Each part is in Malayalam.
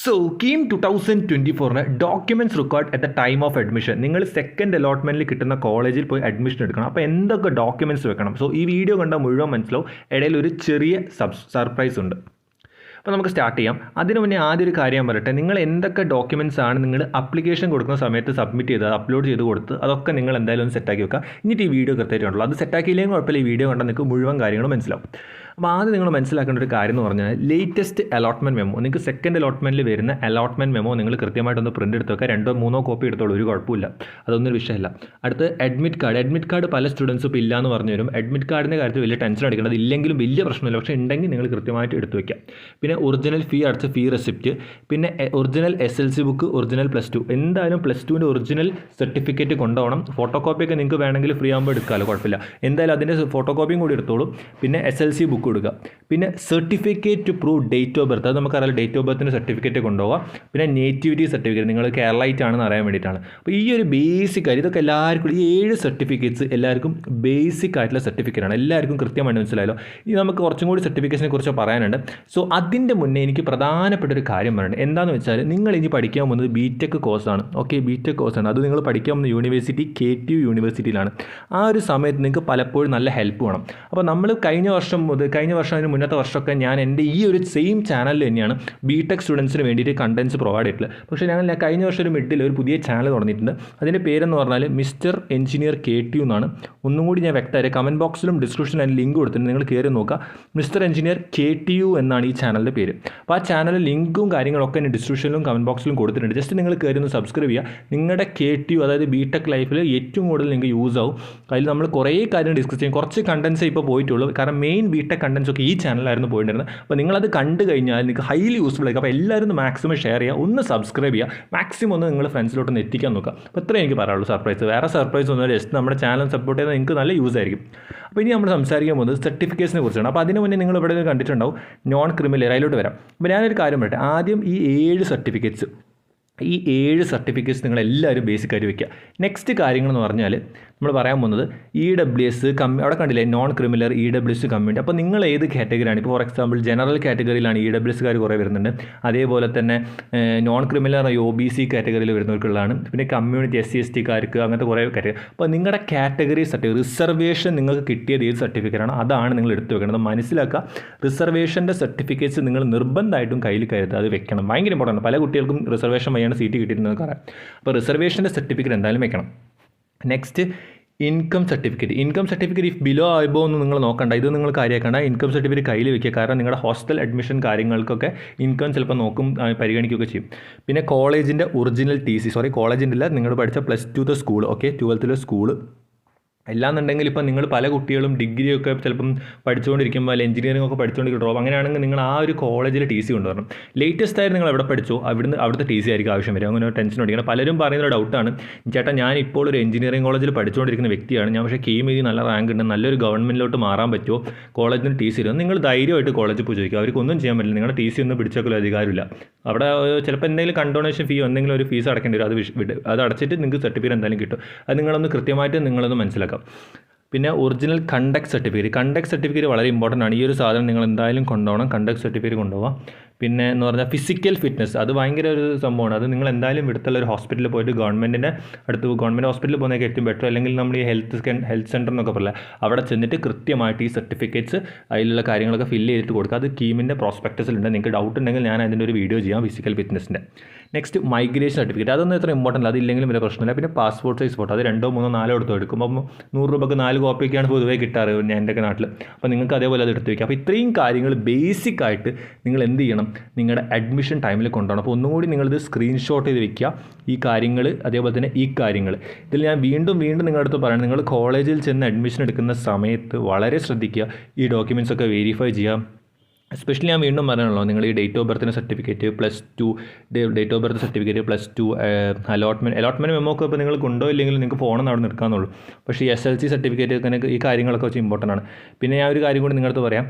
So KEAM 2024 documents required at the time of admission. നിങ്ങൾ സെക്കൻഡ് അലോട്ട്മെൻറ്റിൽ കിട്ടുന്ന കോളേജിൽ പോയി അഡ്മിഷൻ എടുക്കണം. അപ്പോൾ എന്തൊക്കെ ഡോക്യുമെൻറ്റ്സ് വെക്കണം? സോ ഈ വീഡിയോ കണ്ടാൽ മുഴുവൻ മനസ്സിലാവും. ഇടയിൽ ഒരു ചെറിയ സർപ്രൈസ് ഉണ്ട്. അപ്പോൾ നമുക്ക് സ്റ്റാർട്ട് ചെയ്യാം. അതിന് മുന്നേ ആദ്യം ഒരു കാര്യം പറയട്ടെ. നിങ്ങൾ എന്തൊക്കെ ഡോക്യുമെൻറ്റ്സ് ആണ് നിങ്ങൾ അപ്ലിക്കേഷൻ കൊടുക്കുന്ന സമയത്ത് സബ്മിറ്റ് ചെയ്ത് അപ്ലോഡ് ചെയ്ത് കൊടുത്ത് അതൊക്കെ നിങ്ങൾ എന്തായാലും ഒന്ന് സെറ്റാക്കി വെക്കുക. എന്നിട്ട് ഈ വീഡിയോ കൃത്യമായിട്ടുള്ളൂ. അത് സെറ്റാക്കിയില്ലെങ്കിൽ കുഴപ്പമില്ല. ഈ വീഡിയോ കണ്ടാൽ നിങ്ങൾക്ക് മുഴുവൻ കാര്യങ്ങളും മനസ്സിലാവും. അപ്പോൾ ആദ്യം നിങ്ങൾ മനസ്സിലാക്കേണ്ട ഒരു കാര്യം എന്ന് പറഞ്ഞാൽ ലേറ്റസ്റ്റ് അലോട്ട്മെൻറ്റ് മെമ്മോ. നിങ്ങൾക്ക് സെക്കൻഡ് അലോട്ട്മെൻറ്റിൽ വരുന്ന അലോട്ട്മെൻറ്റ് മെമ്മോ നിങ്ങൾ കൃത്യമായിട്ടൊന്ന് പ്രിൻ്റ് എടുത്ത് വെക്കുക. 2-3 കോപ്പി എടുത്തോളൂ, ഒരു കുഴപ്പമില്ല. അതൊന്നും വിഷയമല്ല. അടുത്ത് അഡ്മിറ്റ് കാർഡ് പല സ്റ്റുഡൻസ് ഇപ്പോൾ ഇല്ലയെന്ന് പറഞ്ഞു വരും. അഡ്മിറ്റ് കാർഡിൻ്റെ കാര്യത്തിൽ വലിയ ടെൻഷൻ അടിക്കേണ്ടത് ഇല്ലെങ്കിലും വലിയ പ്രശ്നമില്ല. പക്ഷേ ഉണ്ടെങ്കിൽ നിങ്ങൾ കൃത്യമായിട്ട് എടുത്ത് വയ്ക്കുക. പിന്നെ ഒറിജിനൽ ഫീ അടച്ച ഫീ റെസിപ്റ്റ്, പിന്നെ ഒറിജിനൽ SLC ബുക്ക്, ഒറിജിനൽ +2. എന്തായാലും +2ൻ്റെ ഒറിജിനൽ സർട്ടിഫിക്കറ്റ് കൊണ്ടുപോകണം. ഫോട്ടോ കോപ്പിയൊക്കെ നിങ്ങൾക്ക് വേണമെങ്കിൽ ഫ്രീ ആകുമ്പോൾ എടുക്കാമല്ലോ, കുഴപ്പമില്ല. എന്തായാലും അതിൻ്റെ ഫോട്ടോ കോപ്പിയും കൂടി എടുത്തോളൂ. പിന്നെ SLC ബുക്ക് കൊടുക്കുക. പിന്നെ certificate to prove date of birth. അത് നമുക്കറിയാം, ഡേറ്റ് ഓഫ് ബർത്തിൻ്റെ സർട്ടിഫിക്കറ്റ് കൊണ്ടുപോകാം. പിന്നെ നേറ്റിവിറ്റി സർട്ടിഫിക്കറ്റ്, നിങ്ങൾ കേരളൈറ്റ് ആണെന്ന് അറിയാൻ വേണ്ടിയിട്ടാണ്. അപ്പോൾ ഈ ഒരു ബേസിക് കാര്യം ഇതൊക്കെ എല്ലാവർക്കും, ഈ 7 സർട്ടിഫിക്കറ്റ്സ് എല്ലാവർക്കും ബേസിക് ആയിട്ടുള്ള സർട്ടിഫിക്കറ്റാണ്. എല്ലാവർക്കും കൃത്യമായിട്ട് മനസ്സിലായല്ലോ. ഇനി നമുക്ക് കുറച്ചും കൂടി സർട്ടിഫിക്കറ്റിനെ കുറിച്ച് പറയാനുണ്ട്. സോ അതിൻ്റെ മുന്നേ എനിക്ക് പ്രധാനപ്പെട്ട ഒരു കാര്യം പറയുന്നത് എന്താണെന്ന് വെച്ചാൽ, നിങ്ങൾ ഇനി പഠിക്കാൻ പോകുന്നത് BTech കോഴ്സാണ്. ഓക്കെ, BTech കോഴ്സാണ്. അത് നിങ്ങൾ പഠിക്കാൻ പോകുന്ന യൂണിവേഴ്സിറ്റി KTU യൂണിവേഴ്സിറ്റിയിലാണ്. ആ ഒരു സമയത്ത് നിങ്ങൾക്ക് പലപ്പോഴും നല്ല ഹെൽപ്പ് വേണം. അപ്പോൾ നമ്മൾ കഴിഞ്ഞ വർഷം അതിന് മുന്നത്തെ വർഷമൊക്കെ ഞാൻ എൻ്റെ ഈ ഒരു സെയിം ചാനലിൽ തന്നെയാണ് BTech സ്റ്റുഡൻസിന് വേണ്ടിയിട്ട് കണ്ടൻസ് പ്രൊവൈഡ് ചെയ്തിട്ടുള്ളത്. പക്ഷേ ഞാൻ കഴിഞ്ഞ വർഷം ഒരു മിഡിൽ ഒരു പുതിയ ചാനൽ തുടങ്ങിയിട്ടുണ്ട്. അതിൻ്റെ പേരെന്ന് പറഞ്ഞാൽ മിസ്റ്റർ എഞ്ചിനീയർ KTU എന്നാണ്. ഒന്നും കൂടി ഞാൻ വ്യക്തമായി കമൻറ്റ് ബോക്സിലും ഡിസ്ക്രിപ്ഷനിലും അതിന് ലിങ്ക് കൊടുത്തിട്ടുണ്ട്. നിങ്ങൾ കയറി നോക്കുക. മിസ്റ്റർ എഞ്ചിനീയർ KTU എന്നാണ് ഈ ചാനലിൻ്റെ പേര്. അപ്പോൾ ആ ചാനലിൽ ലിങ്കും കാര്യങ്ങളൊക്കെ ഞാൻ ഡിസ്ക്രിപ്ഷനിലും കമൻറ്റ് ബോക്സിലും കൊടുത്തിട്ടുണ്ട്. ജസ്റ്റ് നിങ്ങൾ കയറി ഒന്ന് സബ്സ്ക്രൈബ് ചെയ്യുക. നിങ്ങളുടെ KTU അതായത് BTech ലൈഫിൽ ഏറ്റവും കൂടുതൽ നിങ്ങൾക്ക് യൂസ് ആവും. അതിൽ നമ്മൾ കുറേ കാര്യങ്ങൾ ഡിസ്കസ് ചെയ്യും. കുറച്ച് കണ്ടൻസേ ഇപ്പോൾ പോയിട്ടുള്ളൂ. കാരണം മെയിൻ BTech കണ്ടൻസ് ഒക്കെ ഈ ചാനലായിരുന്നു പോയിട്ടുണ്ടായിരുന്നത്. അപ്പോൾ നിങ്ങളത് കണ്ടു കഴിഞ്ഞാൽ നിങ്ങൾക്ക് ഹൈലി യൂസ്ഫുൾ ആയിരിക്കും. അപ്പോൾ എല്ലാവരും ഒന്ന് മാക്സിമം ഷെയർ ചെയ്യുക, ഒന്ന് സബ്സ്ക്രൈബ് ചെയ്യുക, മാക്സിമം ഒന്ന് നിങ്ങൾ ഫ്രണ്ട്സിലോട്ടൊന്ന് എത്തിക്കാൻ നോക്കുക. അപ്പോൾ ഇത്രയും എനിക്ക് പറയാനുള്ളൂ. വേറെ സർപ്രൈസ് ഒന്നും, ജസ്റ്റ് നമ്മുടെ ചാനൽ സപ്പോർട്ട് ചെയ്താൽ നിങ്ങൾക്ക് നല്ല യൂസ് ആയിരിക്കും. അപ്പോൾ ഇനി നമ്മൾ സംസാരിക്കാൻ പോകുന്നത് സർട്ടിഫിക്കറ്റ്സിനെ കുറിച്ചാണ്. അപ്പോൾ അതിന് മുന്നേ നിങ്ങൾ ഇവിടെ കണ്ടിട്ടുണ്ടാവും നോൺ ക്രിമിനൽ, അതിലോട്ട് വരാം. അപ്പോൾ ഞാനൊരു കാര്യം പറയട്ടെ. ആദ്യം ഈ 7 സർട്ടിഫിക്കറ്റ്സ് നിങ്ങളെല്ലാവരും ബേസിക്കായിട്ട് വയ്ക്കുക. നെക്സ്റ്റ് കാര്യങ്ങളെന്ന് പറഞ്ഞാൽ നമ്മൾ പറയാൻ പോകുന്നത് EWS അവിടെ കണ്ടില്ലേ, നോൺ ക്രിമിനൽ EWS കമ്മ്യൂണിറ്റി. അപ്പോൾ നിങ്ങൾ ഏത് കാറ്റഗറിയാണ്? ഇപ്പോൾ ഫോർ എക്സാമ്പിൾ ജനറൽ കാറ്റഗറിയിലാണ് EWSകാർ കുറേ വരുന്നുണ്ട്. അതേപോലെ തന്നെ നോൺ ക്രിമിനൽ OBC കാറ്റഗറിയിൽ വരുന്നവർക്കുള്ളതാണ്. പിന്നെ കമ്മ്യൂണിറ്റി SC/STക്കാർക്ക് അങ്ങനത്തെ കുറേ കാറ്റഗറി. അപ്പോൾ നിങ്ങളുടെ കാറ്റഗറി റിസർവേഷൻ നിങ്ങൾക്ക് കിട്ടിയത് ഏത് സർട്ടിഫിക്കറ്റാണ് അതാണ് നിങ്ങൾ എടുത്തു വെക്കേണ്ടത്. മനസ്സിലാക്കുക, റിസർവേഷൻ്റെ സർട്ടിഫിക്കറ്റ്സ് നിങ്ങൾ നിർബന്ധമായിട്ടും കയ്യിൽ കരുതുക. അത് വെക്കണം, ഭയങ്കര ഇമ്പോർട്ടൻ്റ്. പല കുട്ടികൾക്കും റിസർവേഷൻ വഴിയാണ് സീറ്റ് കിട്ടിയിട്ടുണ്ടെന്ന് പറയാം. അപ്പോൾ റിസർവേഷൻ്റെ സർട്ടിഫിക്കറ്റ് എന്തായാലും വെക്കണം. Next income certificate if below ആയബോ എന്ന് നിങ്ങൾ നോക്കണ്ട. ഇത് നിങ്ങൾ കാര്യമാക്കേണ്ട. ഇൻകം സർട്ടിഫിക്കറ്റ് കയ്യിൽ വെക്കുക. കാരണം നിങ്ങളുടെ ഹോസ്റ്റൽ അഡ്മിഷൻ കാര്യങ്ങൾക്കൊക്കെ ഇൻകം ചിലപ്പോൾ പരിഗണിക്കുകയൊക്കെ ചെയ്യും. പിന്നെ കോളേജിൻ്റെ ഒറിജിനൽ കോളേജിൻ്റെ ഇല്ല, നിങ്ങൾ പഠിച്ച +2 സ്കൂൾ, ഓക്കെ, 12th സ്കൂൾ. അല്ലാന്നുണ്ടെങ്കിൽ ഇപ്പോൾ നിങ്ങൾ പല കുട്ടികളും ഡിഗ്രിയൊക്കെ ചിലപ്പം പഠിച്ചുകൊണ്ടിരിക്കുമ്പോൾ അല്ലെങ്കിൽ എഞ്ചിനീയറിംഗ് ഒക്കെ പഠിച്ചുകൊണ്ടിരിക്കും ഡ്രോപ്പ്, അങ്ങനെയാണെങ്കിൽ നിങ്ങൾ ആ ഒരു കോളേജിൽ TC കൊണ്ടുവരണം. ലേറ്റസ്റ്റ് ആയിട്ട് നിങ്ങൾ എവിടെ പഠിച്ചോ അവിടുത്തെ TC ആയിരിക്കും ആവശ്യം വരും. അങ്ങനെ ടെൻഷൻ അടിക്കണം. പലരും പറയുന്ന ഡൗട്ടാണ്, ചേട്ടാ ഞാൻ ഇപ്പോൾ ഒരു എഞ്ചിനീയറിംഗ് കോളേജിൽ പഠിച്ചുകൊണ്ടിരിക്കുന്ന വ്യക്തിയാണ്, ഞാൻ പക്ഷേ കീം എഴുതി നല്ല റാങ്ക് ഉണ്ട്, നല്ലൊരു ഗവൺമെൻറ്റിലോട്ട് മാറാൻ പറ്റുമോ, കോളേജിന് TC തരും. നിങ്ങൾ ധൈര്യമായിട്ട് കോളേജിൽ പോയി ചോദിക്കുക. അവർക്കൊന്നും ചെയ്യാൻ പറ്റില്ല. നിങ്ങളുടെ TC ഒന്നും പിടിച്ചേക്കലോ അധികാരമില്ല. അവിടെ ചിലപ്പോൾ എന്തെങ്കിലും കണ്ടോണേഷൻ ഫീ എന്തെങ്കിലും ഒരു ഫീസ് അടക്കേണ്ടി വരും. അത് അടച്ചിട്ട് നിങ്ങൾക്ക് സർട്ടിഫിക്കറ്റ് എന്തായാലും കിട്ടും. അത് നിങ്ങളൊന്ന് കൃത്യമായിട്ട് നിങ്ങളൊന്ന് മനസ്സിലാക്കാം. പിന്നെ ഒറിജിനൽ കണ്ടക്ട് സർട്ടിഫിക്കറ്റ് വളരെ ഇമ്പോർട്ടൻ്റ് ആണ്. ഈ ഒരു സാധനം നിങ്ങൾ എന്തായാലും കൊണ്ടുപോകണം. കണ്ടക്ട് സർട്ടിഫിക്കറ്റ് കൊണ്ടുപോകാം. പിന്നെ എന്ന് പറഞ്ഞാൽ ഫിസിക്കൽ ഫിറ്റ്നസ്, അത് ഭയങ്കര ഒരു സംഭവമാണ്. അത് നിങ്ങൾ എന്തായാലും ഇവിടുത്തുള്ള ഒരു ഹോസ്പിറ്റലിൽ പോയിട്ട് ഗവൺമെൻറ് ഹോസ്പിറ്റലിൽ പോകുന്നതൊക്കെ ഏറ്റവും ബെറ്റർ. അല്ലെങ്കിൽ നമ്മൾ ഈ ഹെൽത്ത് സെൻറ്റർ എന്നൊക്കെ പറയില്ല, അവിടെ ചെന്നിട്ട് കൃത്യമായിട്ട് ഈ സർട്ടിഫിക്കറ്റ്സ് അതിലുള്ള കാര്യങ്ങളൊക്കെ ഫില്ല് ചെയ്തിട്ട് കൊടുക്കുക. അത് കീമിൻ്റെ പ്രോസ്പെക്ടസിലുണ്ട്. നിങ്ങൾക്ക് ഡൗട്ട് ഉണ്ടെങ്കിൽ ഞാൻ അതിൻ്റെ ഒരു വീഡിയോ ചെയ്യാം ഫിസിക്കൽ ഫിറ്റ്നസിൻ്റെ. നെക്സ്റ്റ് മൈഗ്രേഷൻ സർട്ടിഫിക്കറ്റ്, അതൊന്നും ഇത്ര ഇമ്പോർട്ടൻ്റ് അല്ല, അതില്ലെങ്കിലും വലിയ പ്രശ്നമില്ല. പിന്നെ പാസ്പോർട്ട് സൈസ് ഫോട്ടോ, അത് 2, 3, 4 എടുത്ത് എടുക്കും. അപ്പം 100 രൂപയ്ക്ക് 4 കോപ്പിയൊക്കെയാണ് പൊതുവേ കിട്ടാറ് എൻ്റെയൊക്കെ നാട്ടിൽ. അപ്പോൾ നിങ്ങൾക്ക് അതേപോലെ അത് എടുത്ത് വയ്ക്കുക. അപ്പോൾ ഇത്രയും കാര്യങ്ങൾ ബേസിക്കായിട്ട് നിങ്ങൾ എന്ത് ചെയ്യണം, നിങ്ങളുടെ അഡ്മിഷൻ ടൈമിൽ കൊണ്ടുപോകണം. അപ്പോൾ ഒന്നും കൂടി നിങ്ങളിത് സ്ക്രീൻഷോട്ട് ചെയ്ത് വെക്കുക ഈ കാര്യങ്ങൾ. അതേപോലെ തന്നെ ഈ കാര്യങ്ങൾ ഇതിൽ ഞാൻ വീണ്ടും നിങ്ങളുടെ അടുത്ത് പറയണം, നിങ്ങൾ കോളേജിൽ ചെന്ന് അഡ്മിഷൻ എടുക്കുന്ന സമയത്ത് വളരെ ശ്രദ്ധിക്കുക. ഈ ഡോക്യുമെൻറ്റ്സ് ഒക്കെ വെരിഫൈ ചെയ്യുക. എസ്പെഷ്യലി ഞാൻ വീണ്ടും പറയാനുള്ളൂ, നിങ്ങൾ ഈ ഡേറ്റ് ഓഫ് ബർത്തിൻ്റെ certificate +2 date of birth certificate +2 allotment memo ഒക്കെ ഇപ്പോൾ നിങ്ങൾ കൊണ്ടുപോയില്ലെങ്കിൽ നിങ്ങൾക്ക് ഫോണിൽ അവിടെ നിൽക്കാമെന്നുള്ളൂ. പക്ഷേ ഈ SLC സർട്ടിഫിക്കറ്റ് അങ്ങനെ ഈ കാര്യങ്ങളൊക്കെ വെച്ച് ഇമ്പോർട്ടൻ്റ് ആണ്. പിന്നെ ഞാൻ ഒരു കാര്യം കൂടി നിങ്ങളുടെ പറയാം,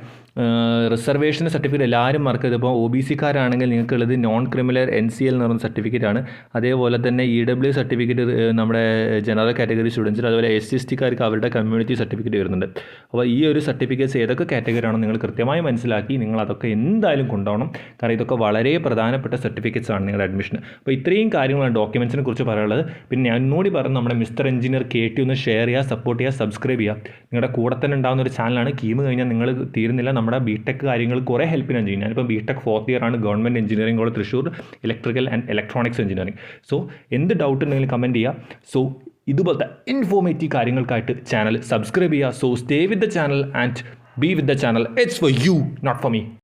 റിസർവേഷൻ്റെ സർട്ടിഫിക്കറ്റ് എല്ലാവരും മറക്കരുത്. ഇപ്പോൾ OBCക്കാരാണെങ്കിൽ നിങ്ങൾക്കുള്ളത് നോൺ ക്രിമിനൽ NCL എന്ന് പറയുന്ന സർട്ടിഫിക്കറ്റാണ്. അതേപോലെ തന്നെ EWS സർട്ടിഫിക്കറ്റ് നമ്മുടെ ജനറൽ കാറ്റഗറി സ്റ്റുഡൻസിന്, അതുപോലെ SC/STക്കാർക്ക് അവരുടെ കമ്മ്യൂണിറ്റി സർട്ടിഫിക്കറ്റ് വരുന്നുണ്ട്. അപ്പോൾ ഈ ഒരു സർട്ടിഫിക്കറ്റ്സ് ഏതൊക്കെ കാറ്റഗറി ആണോ നിങ്ങൾ കൃത്യമായി മനസ്സിലാക്കി നിങ്ങൾ അതൊക്കെ എന്തായാലും കൊണ്ടുപോകണം. കാരണം ഇതൊക്കെ വളരെ പ്രധാനപ്പെട്ട സർട്ടിഫിക്കറ്റ്സ് ആണ് നിങ്ങളുടെ അഡ്മിഷന്. അപ്പോൾ ഇത്രയും കാര്യങ്ങളാണ് ഡോക്യുമെൻസിനെ കുറിച്ച് പറയാനുള്ളത്. പിന്നെ ഞാൻ ഒന്നുകൂടി പറഞ്ഞു, നമ്മുടെ മിസ്റ്റർ എഞ്ചിനീയർ KT ഒന്ന് ഷെയർ ചെയ്യുക, സപ്പോർട്ട് ചെയ്യുക, സബ്സ്ക്രൈബ് ചെയ്യുക. നിങ്ങളുടെ കൂടെ തന്നെ ഉണ്ടാകുന്ന ഒരു ചാനലാണ്. കീം കഴിഞ്ഞാൽ നിങ്ങൾ തീരുന്നില്ല, നമ്മുടെ BTech കാര്യങ്ങൾ കുറേ ഹെൽപ്പ് ചെയ്യാൻ ചെയ്യും. ഞാനിപ്പോൾ BTech 4th ഇയർ ആണ്, government engineering college Thrissur, electrical and electronics engineering. So എന്ത് ഡൗട്ട് ഉണ്ടെങ്കിലും കമൻറ്റ് ചെയ്യുക. സോ ഇതുപോലത്തെ ഇൻഫോർമേറ്റീവ് കാര്യങ്ങൾക്കായിട്ട് ചാനൽ സബ്സ്ക്രൈബ് ചെയ്യുക. So stay with the channel and be with the channel. It's for you, not for me.